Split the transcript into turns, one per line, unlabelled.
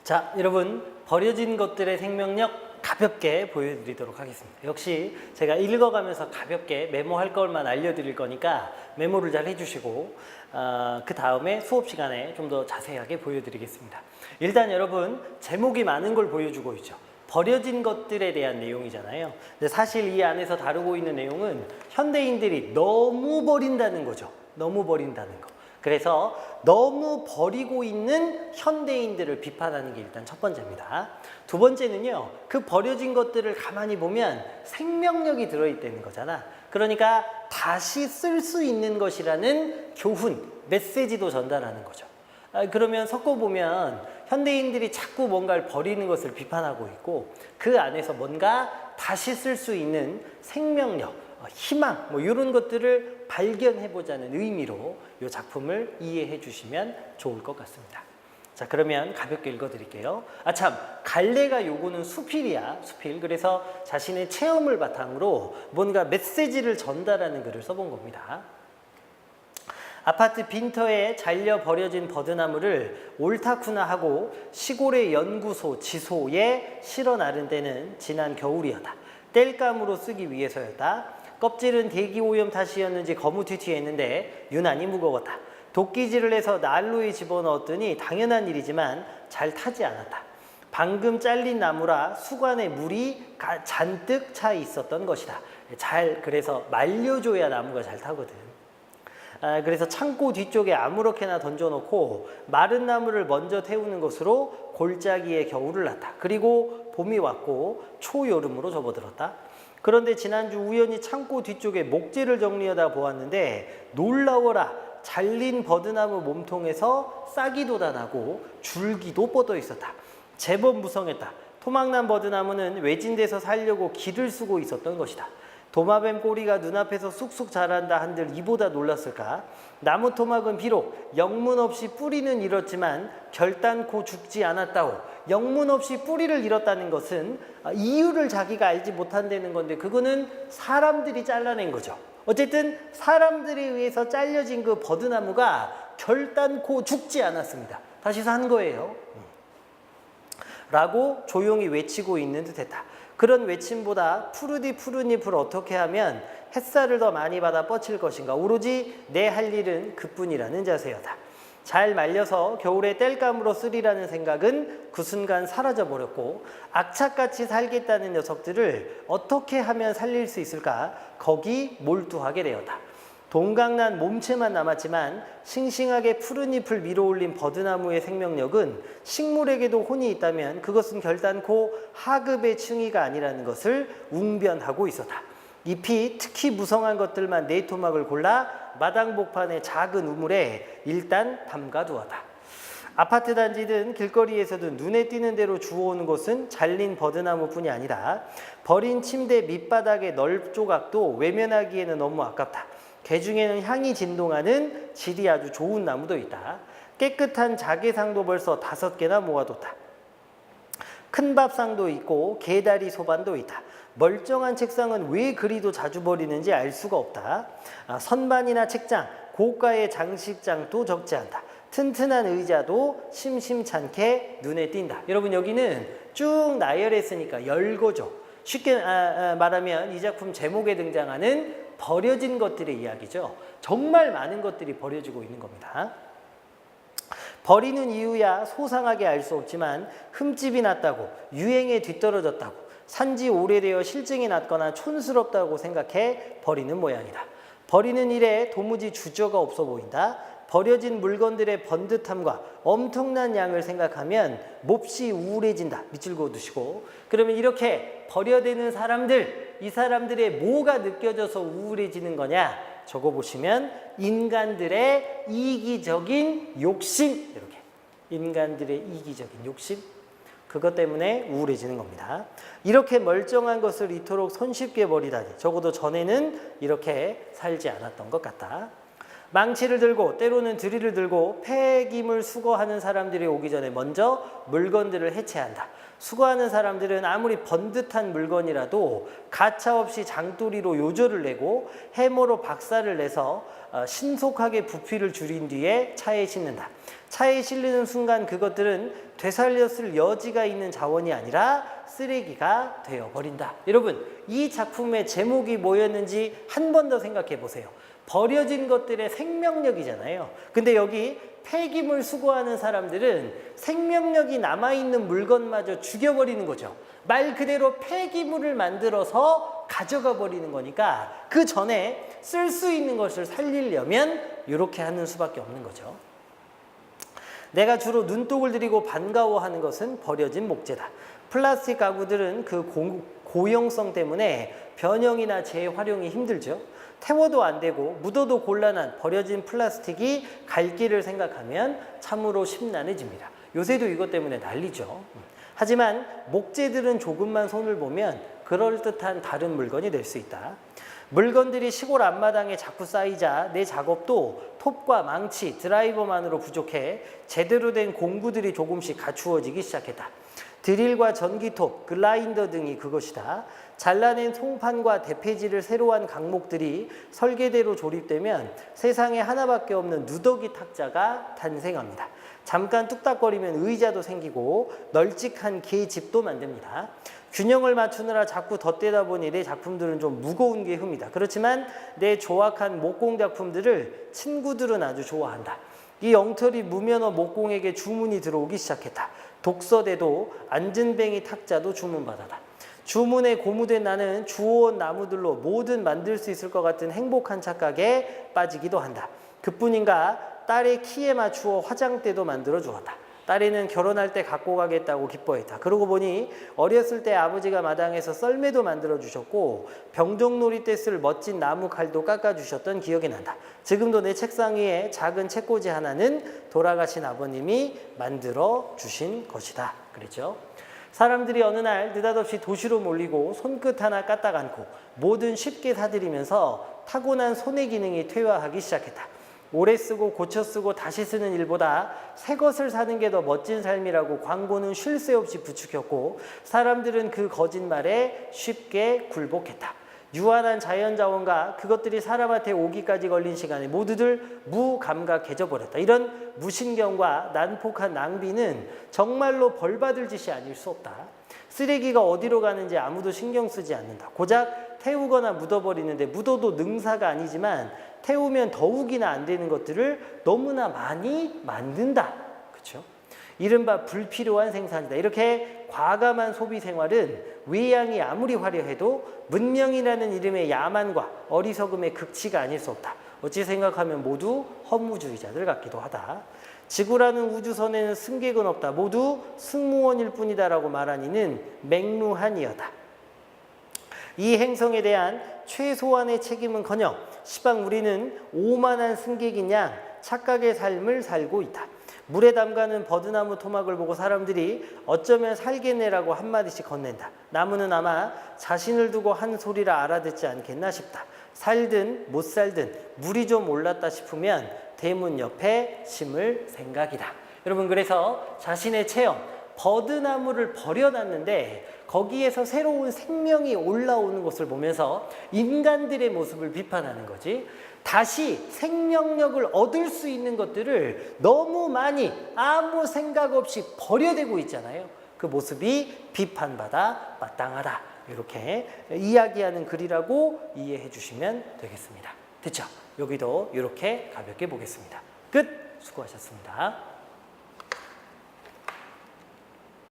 자, 여러분, 버려진 것들의 생명력 가볍게 보여드리도록 하겠습니다. 역시 제가 읽어가면서 가볍게 메모할 것만 알려드릴 거니까 메모를 잘 해주시고 그 다음에 수업 시간에 좀 더 자세하게 보여드리겠습니다. 일단 여러분, 제목이 많은 걸 보여주고 있죠. 버려진 것들에 대한 내용이잖아요. 근데 사실 이 안에서 다루고 있는 내용은 현대인들이 너무 버린다는 거죠. 너무 버린다는 거. 그래서 너무 버리고 있는 현대인들을 비판하는 게 일단 첫 번째입니다. 두 번째는요, 그 버려진 것들을 가만히 보면 생명력이 들어있다는 거잖아. 그러니까 다시 쓸 수 있는 것이라는 교훈, 메시지도 전달하는 거죠. 그러면 섞어보면 현대인들이 자꾸 뭔가를 버리는 것을 비판하고 있고, 그 안에서 뭔가 다시 쓸 수 있는 생명력, 희망, 이런 것들을 발견해보자는 의미로 이 작품을 이해해 주시면 좋을 것 같습니다. 자, 그러면 가볍게 읽어드릴게요. 참, 갈래가 요거는 수필이야, 수필. 그래서 자신의 체험을 바탕으로 뭔가 메시지를 전달하는 글을 써본 겁니다. 아파트 빈터에 잘려 버려진 버드나무를 옳다구나 하고 시골의 연구소 지소에 실어 나른 때는 지난 겨울이었다. 땔감으로 쓰기 위해서였다. 껍질은 대기오염 탓이었는지 거무튀튀했는데 유난히 무거웠다. 도끼질을 해서 난로에 집어넣었더니 당연한 일이지만 잘 타지 않았다. 방금 잘린 나무라 수관에 물이 잔뜩 차 있었던 것이다. 그래서 말려줘야 나무가 잘 타거든. 그래서 창고 뒤쪽에 아무렇게나 던져놓고 마른 나무를 먼저 태우는 것으로 골짜기에 겨울을 났다. 그리고 봄이 왔고 초여름으로 접어들었다. 그런데 지난주 우연히 창고 뒤쪽에 목재를 정리하다 보았는데 놀라워라, 잘린 버드나무 몸통에서 싹이 돋아나고 줄기도 뻗어 있었다. 제법 무성했다. 토막난 버드나무는 외진데서 살려고 기를 쓰고 있었던 것이다. 도마뱀 꼬리가 눈앞에서 쑥쑥 자란다 한들 이보다 놀랐을까? 나무 토막은 비록 영문 없이 뿌리는 잃었지만 결단코 죽지 않았다오. 영문 없이 뿌리를 잃었다는 것은 이유를 자기가 알지 못한다는 건데, 그거는 사람들이 잘라낸 거죠. 어쨌든 사람들에 의해서 잘려진 그 버드나무가 결단코 죽지 않았습니다. 다시 산 거예요. 라고 조용히 외치고 있는 듯했다. 그런 외침보다 푸르디 푸른 잎을 어떻게 하면 햇살을 더 많이 받아 뻗칠 것인가, 오로지 내 할 일은 그뿐이라는 자세였다. 잘 말려서 겨울에 땔감으로 쓰리라는 생각은 그 순간 사라져버렸고, 악착같이 살겠다는 녀석들을 어떻게 하면 살릴 수 있을까, 거기 몰두하게 되었다. 동강난 몸체만 남았지만 싱싱하게 푸른 잎을 밀어올린 버드나무의 생명력은 식물에게도 혼이 있다면 그것은 결단코 하급의 층위가 아니라는 것을 웅변하고 있었다. 잎이 특히 무성한 것들만 네 토막을 골라 마당복판의 작은 우물에 일단 담가두었다. 아파트 단지든 길거리에서든 눈에 띄는 대로 주워오는 것은 잘린 버드나무뿐이 아니라 버린 침대 밑바닥의 널조각도 외면하기에는 너무 아깝다. 개 중에는 향이 진동하는 질이 아주 좋은 나무도 있다. 깨끗한 자개상도 벌써 5개나 모아뒀다. 큰 밥상도 있고 개다리 소반도 있다. 멀쩡한 책상은 왜 그리도 자주 버리는지 알 수가 없다. 선반이나 책장, 고가의 장식장도 적지 않다. 튼튼한 의자도 심심찮게 눈에 띈다. 여러분, 여기는 쭉 나열했으니까 열거죠. 쉽게 말하면 이 작품 제목에 등장하는 버려진 것들의 이야기죠. 정말 많은 것들이 버려지고 있는 겁니다. 버리는 이유야 소상하게 알 수 없지만 흠집이 났다고, 유행에 뒤떨어졌다고, 산지 오래되어 실증이 났거나 촌스럽다고 생각해 버리는 모양이다. 버리는 일에 도무지 주저가 없어 보인다. 버려진 물건들의 번듯함과 엄청난 양을 생각하면 몹시 우울해진다. 밑줄 그어두시고. 그러면 이렇게 버려대는 사람들, 이 사람들의 뭐가 느껴져서 우울해지는 거냐? 적어보시면 인간들의 이기적인 욕심, 이렇게 인간들의 이기적인 욕심, 그것 때문에 우울해지는 겁니다. 이렇게 멀쩡한 것을 이토록 손쉽게 버리다니, 적어도 전에는 이렇게 살지 않았던 것 같다. 망치를 들고 때로는 드릴을 들고 폐기물 수거하는 사람들이 오기 전에 먼저 물건들을 해체한다. 수거하는 사람들은 아무리 번듯한 물건이라도 가차없이 장도리로 요절을 내고 해머로 박살을 내서 신속하게 부피를 줄인 뒤에 차에 싣는다. 차에 실리는 순간 그것들은 되살렸을 여지가 있는 자원이 아니라 쓰레기가 되어버린다. 여러분, 이 작품의 제목이 뭐였는지 한 번 더 생각해 보세요. 버려진 것들의 생명력이잖아요. 근데 여기 폐기물 수거하는 사람들은 생명력이 남아있는 물건마저 죽여버리는 거죠. 말 그대로 폐기물을 만들어서 가져가 버리는 거니까 그 전에 쓸 수 있는 것을 살리려면 이렇게 하는 수밖에 없는 거죠. 내가 주로 눈독을 들이고 반가워하는 것은 버려진 목재다. 플라스틱 가구들은 그 고용성 때문에 변형이나 재활용이 힘들죠. 태워도 안 되고 묻어도 곤란한 버려진 플라스틱이 갈 길을 생각하면 참으로 심란해집니다. 요새도 이것 때문에 난리죠. 하지만 목재들은 조금만 손을 보면 그럴듯한 다른 물건이 될 수 있다. 물건들이 시골 앞마당에 자꾸 쌓이자 내 작업도 톱과 망치, 드라이버만으로 부족해 제대로 된 공구들이 조금씩 갖추어지기 시작했다. 드릴과 전기톱, 글라인더 등이 그것이다. 잘라낸 송판과 대패지를 새로 한 강목들이 설계대로 조립되면 세상에 하나밖에 없는 누더기 탁자가 탄생합니다. 잠깐 뚝딱거리면 의자도 생기고 널찍한 개집도 만듭니다. 균형을 맞추느라 자꾸 덧대다 보니 내 작품들은 좀 무거운 게 흠이다. 그렇지만 내 조악한 목공 작품들을 친구들은 아주 좋아한다. 이 엉터리 무면허 목공에게 주문이 들어오기 시작했다. 독서대도 안전뱅이 탁자도 주문받았다. 주문에 고무된 나는 주워온 나무들로 뭐든 만들 수 있을 것 같은 행복한 착각에 빠지기도 한다. 그뿐인가 딸의 키에 맞추어 화장대도 만들어 주었다. 딸애는 결혼할 때 갖고 가겠다고 기뻐했다. 그러고 보니 어렸을 때 아버지가 마당에서 썰매도 만들어 주셨고 병정놀이 때 쓸 멋진 나무 칼도 깎아 주셨던 기억이 난다. 지금도 내 책상 위에 작은 책꽂이 하나는 돌아가신 아버님이 만들어 주신 것이다. 그랬죠. 사람들이 어느 날 느닷없이 도시로 몰리고 손끝 하나 까딱 않고 뭐든 쉽게 사들이면서 타고난 손의 기능이 퇴화하기 시작했다. 오래 쓰고 고쳐 쓰고 다시 쓰는 일보다 새 것을 사는 게 더 멋진 삶이라고 광고는 쉴 새 없이 부추겼고 사람들은 그 거짓말에 쉽게 굴복했다. 유한한 자연자원과 그것들이 사람한테 오기까지 걸린 시간에 모두들 무감각해져 버렸다. 이런 무신경과 난폭한 낭비는 정말로 벌받을 짓이 아닐 수 없다. 쓰레기가 어디로 가는지 아무도 신경 쓰지 않는다. 고작 태우거나 묻어버리는데 묻어도 능사가 아니지만 태우면 더욱이나 안 되는 것들을 너무나 많이 만든다. 그렇죠? 이른바 불필요한 생산이다. 이렇게 과감한 소비 생활은 외양이 아무리 화려해도 문명이라는 이름의 야만과 어리석음의 극치가 아닐 수 없다. 어찌 생각하면 모두 허무주의자들 같기도 하다. 지구라는 우주선에는 승객은 없다. 모두 승무원일 뿐이다라고 말하니는 맹무한이었다. 이 행성에 대한 최소한의 책임은커녕 시방 우리는 오만한 승객인 양 착각의 삶을 살고 있다. 물에 담가는 버드나무 토막을 보고 사람들이 어쩌면 살겠네라고 한마디씩 건넨다. 나무는 아마 자신을 두고 한 소리라 알아듣지 않겠나 싶다. 살든 못 살든 물이 좀 올랐다 싶으면 대문 옆에 심을 생각이다. 여러분, 그래서 자신의 체험, 버드나무를 버려놨는데 거기에서 새로운 생명이 올라오는 것을 보면서 인간들의 모습을 비판하는 거지. 다시 생명력을 얻을 수 있는 것들을 너무 많이 아무 생각 없이 버려대고 있잖아요. 그 모습이 비판받아 마땅하다. 이렇게 이야기하는 글이라고 이해해 주시면 되겠습니다. 됐죠? 여기도 이렇게 가볍게 보겠습니다. 끝! 수고하셨습니다.